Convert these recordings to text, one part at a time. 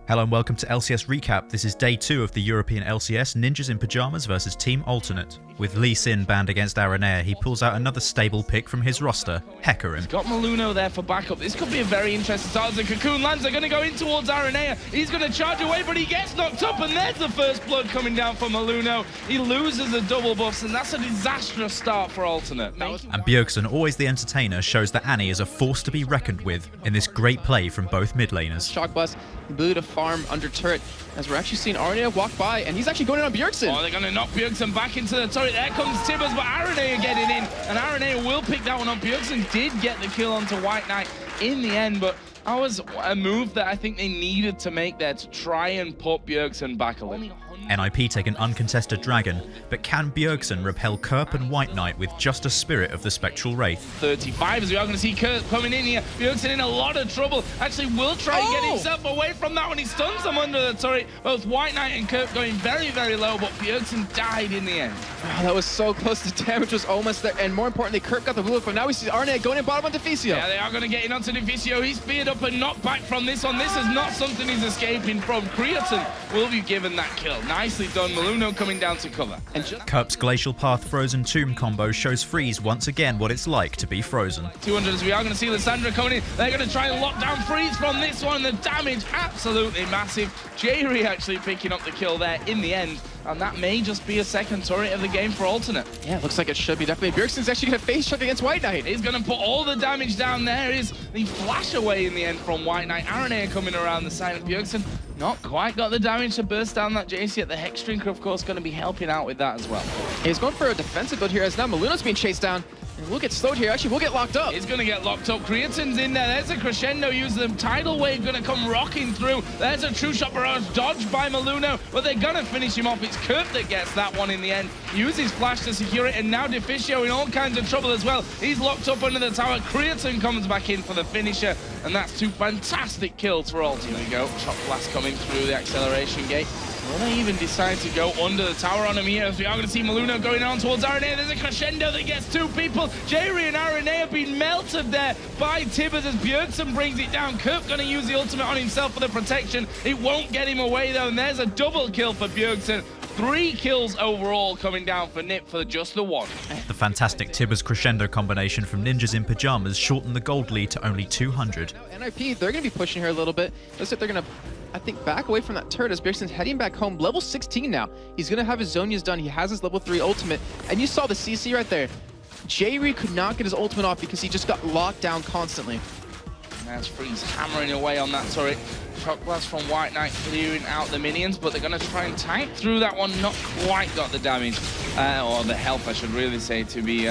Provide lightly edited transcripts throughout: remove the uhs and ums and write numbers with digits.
Hello and welcome to LCS Recap. This is day 2 of the European LCS, Ninjas in Pyjamas versus Team Alternate. With Lee Sin banned against Aranea, he pulls out another stable pick from his roster, Hecarim. He's got Maluno there for backup. This could be a very interesting start as the Cocoon lands. They're going to go in towards Aranea. He's going to charge away, but he gets knocked up, and there's the first blood coming down for Maluno. He loses the double buffs, and that's a disastrous start for Alternate. And Bjergsen, always the entertainer, shows that Annie is a force to be reckoned with in this great play from both mid laners. Shock Blast, the ability to farm under turret, as we're actually seeing Aranea walk by, and he's actually going in on Bjergsen. Oh, they're going to knock Bjergsen back into the turret. There comes Tibbers, but Aranea getting in, and Aranea will pick that one up. Bjergsen did get the kill onto White Knight in the end, but that was a move that I think they needed to make there to try and put Bjergsen back a little. NiP take an uncontested dragon, but can Bjergsen repel Kerp and White Knight with just a spirit of the Spectral Wraith? 35 as we are going to see Kerp coming in here. Bjergsen in a lot of trouble. Actually will try and get himself away from that one. He stuns them under the turret. Both White Knight and Kerp going very, very low, but Bjergsen died in the end. Oh, that was so close. The damage was almost there, and more importantly, Kerp got the blue, but now we see Aranea going in bottom on Deficio. Yeah, they are going to get in onto Deficio. He's speared up and knocked back from this one. This is not something he's escaping from. Creatine will be given that kill. Nicely done. Maluno coming down to cover. And Kerp's Glacial Path Frozen Tomb combo shows Freeze once again what it's like to be frozen. 200 as we are going to see Lissandra coming in. They're going to try and lock down Freeze from this one. The damage absolutely massive. Jerry actually picking up the kill there in the end. And that may just be a second turret of the game for Alternate. Yeah, looks like it should be definitely. Bjergsen's actually going to face check against White Knight. He's going to put all the damage down there. Is the flash away in the end from White Knight. Aranea coming around the side of Bjergsen. Not quite got the damage to burst down that JC yet. The Hex Drinker, of course, going to be helping out with that as well. He's going for a defensive build here as now Maluno's being chased down. And we'll get slowed here. Actually, we'll get locked up. He's going to get locked up. Creatine's in there. There's a crescendo using them. Tidal Wave going to come rocking through. There's a True Shot Barrage dodged by Maluno, but they're going to finish him off. It's Kerp that gets that one in the end. Uses Flash to secure it, and now Deficio in all kinds of trouble as well. He's locked up under the tower. Creatine comes back in for the finisher, and that's 2 fantastic kills for Alt. Here we go. Shock Blast coming through the acceleration gate. Will they even decide to go under the tower on him here? As we are going to see Maluno going on towards Aranea. There's a crescendo that gets 2 people. Jerry and Aranea have been melted there by Tibbers as Bjergsen brings it down. Kerp going to use the ultimate on himself for the protection. It won't get him away though, and there's a double kill for Bjergsen. 3 kills overall coming down for NiP for just the 1. The fantastic Tibbers crescendo combination from Ninjas in Pyjamas shortened the gold lead to only 200. Now, NiP, they're going to be pushing here a little bit. Looks like they're going to, I think, back away from that turret as Bjergsen's heading back home. Level 16 now. He's going to have his Zonias done. He has his level 3 ultimate. And you saw the CC right there. Jerry could not get his ultimate off because he just got locked down constantly. And that's Freeze hammering away on that turret. Shock Blast from White Knight clearing out the minions, but they're going to try and tank through that one. Not quite got the damage, or the health, I should really say, to be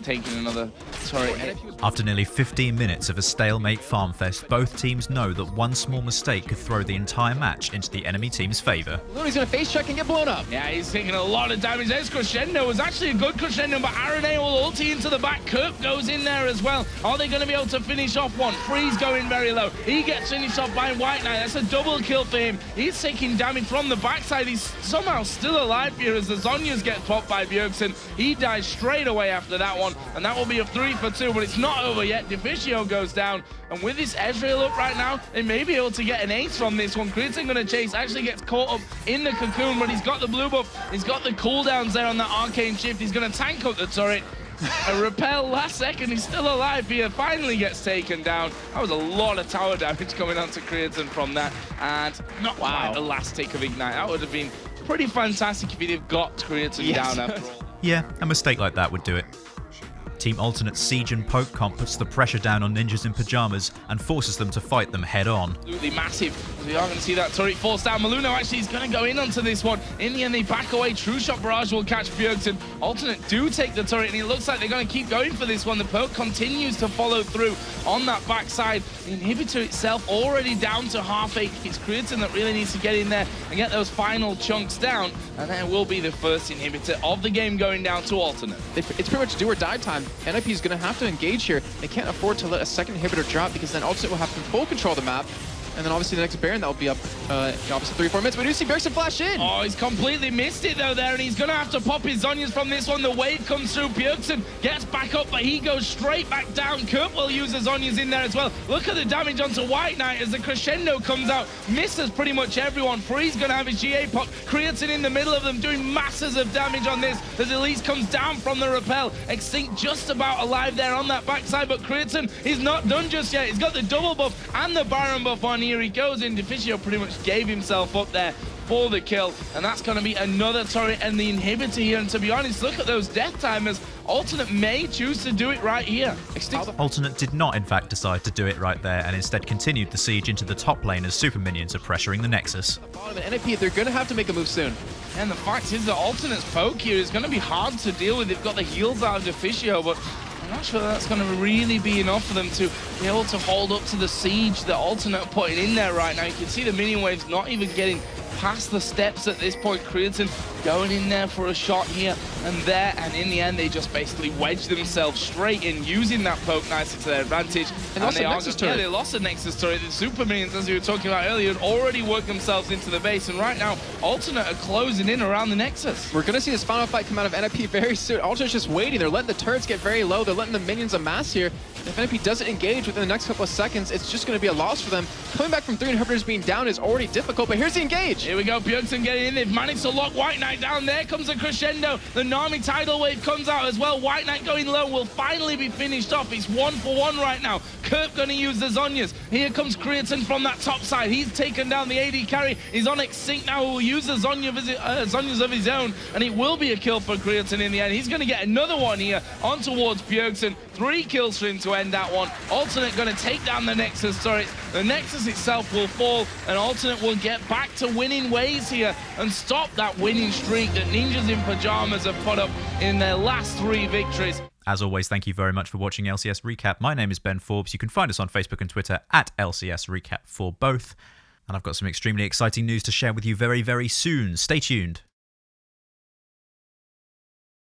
taking another turret hit. After nearly 15 minutes of a stalemate farm fest, both teams know that one small mistake could throw the entire match into the enemy team's favor. He's going to face check and get blown up. Yeah, he's taking a lot of damage. There's crescendo. It was actually a good crescendo, but Aranea will ulti into the back. Kerp goes in there as well. Are they going to be able to finish off one? Freeze going very low. He gets finished off by White Knight. That's a double kill for him. He's taking damage from the backside. He's somehow still alive here as the Zonias get popped by Bjergsen. He dies straight away after that one, and that will be a 3 for 2, but it's not over yet. Deficio goes down, and with this Ezreal up right now, they may be able to get an ace from this one. Creatine going to chase, actually gets caught up in the cocoon, but he's got the blue buff. He's got the cooldowns there on that arcane shift. He's going to tank up the turret. A repel last second, he's still alive here, finally gets taken down. That was a lot of tower damage coming onto Creatine from that, and not quite the last tick of Ignite. That would have been pretty fantastic if he'd have got Creatine down after all. Yeah, a mistake like that would do it. Team Alternate's Siege and Poke comp puts the pressure down on Ninjas in Pyjamas and forces them to fight them head on. Absolutely massive. We are going to see that turret force down. Maluno actually is going to go in onto this one. In the end, they back away. True Shot Barrage will catch Bjergsen. Alternate do take the turret, and it looks like they're going to keep going for this one. The Poke continues to follow through on that backside. The inhibitor itself already down to half HP. It's Creatine that really needs to get in there and get those final chunks down, and there will be the first inhibitor of the game going down to Alternate. It's pretty much do or die time. NiP is going to have to engage here. They can't afford to let a second inhibitor drop because then Alternate will have full control of the map. And then obviously the next Baron that will be up obviously 3-4 minutes. We do see Bjergsen flash in. Oh, he's completely missed it though there, and he's going to have to pop his Zhonya's from this one. The wave comes through. Bjergsen gets back up, but he goes straight back down. Kurt will use his Zhonya's in there as well. Look at the damage onto White Knight as the crescendo comes out. Misses pretty much everyone. Free's going to have his GA pop. Creatine in the middle of them doing masses of damage on this as Elise comes down from the rappel. Extinct just about alive there on that backside, but Creatine is not done just yet. He's got the double buff and the Baron buff on here. He goes in. Deficio pretty much gave himself up there for the kill, and that's going to be another turret and the inhibitor here. And to be honest, look at those death timers. Alternate may choose to do it right here. Alternate did not in fact decide to do it right there, and instead continued the siege into the top lane as super minions are pressuring the Nexus. Bottom and NiP, they're going to have to make a move soon. And the fact is that Alternate's poke here is going to be hard to deal with. They've got the heals out of Deficio, but I'm not sure that's going to really be enough for them to be able to hold up to the siege that Alternate are putting in there right now. You can see the minion waves not even getting past the steps at this point. Creatine going in there for a shot here and there, and in the end they just basically wedge themselves straight in, using that poke nicely to their advantage. And they lost they lost the Nexus turret. The super minions, as we were talking about earlier, had already worked themselves into the base, and right now Alternate are closing in around the Nexus. We're going to see this final fight come out of NiP very soon. Alternate's just waiting. They're letting the turrets get very low. They're letting the minions amass here. If NiP doesn't engage within the next couple of seconds, it's just going to be a loss for them. Coming back from 3 inhibitors being down is already difficult, but here's the engage. Here we go, Bjergsen getting in. They've managed to lock White Knight down. There comes a crescendo. The Nami tidal wave comes out as well. White Knight going low will finally be finished off. It's 1-for-1 right now. Kurt going to use the Zhonya's. Here comes Creatine from that top side. He's taken down the AD carry. He's on Extinct now, who will use the Zhonya's of his own, and it will be a kill for Creatine in the end. He's going to get another one here on towards Bjergsen. 3 kills for him to end that one. Alternate going to take down the Nexus turret. The Nexus itself will fall, and Alternate will get back to winning ways here and stop that winning streak that Ninjas in Pyjamas have put up in their last 3 victories. As always, thank you very much for watching LCS Recap. My name is Ben Forbes. You can find us on Facebook and Twitter at LCS Recap for both. And I've got some extremely exciting news to share with you very, very soon. Stay tuned.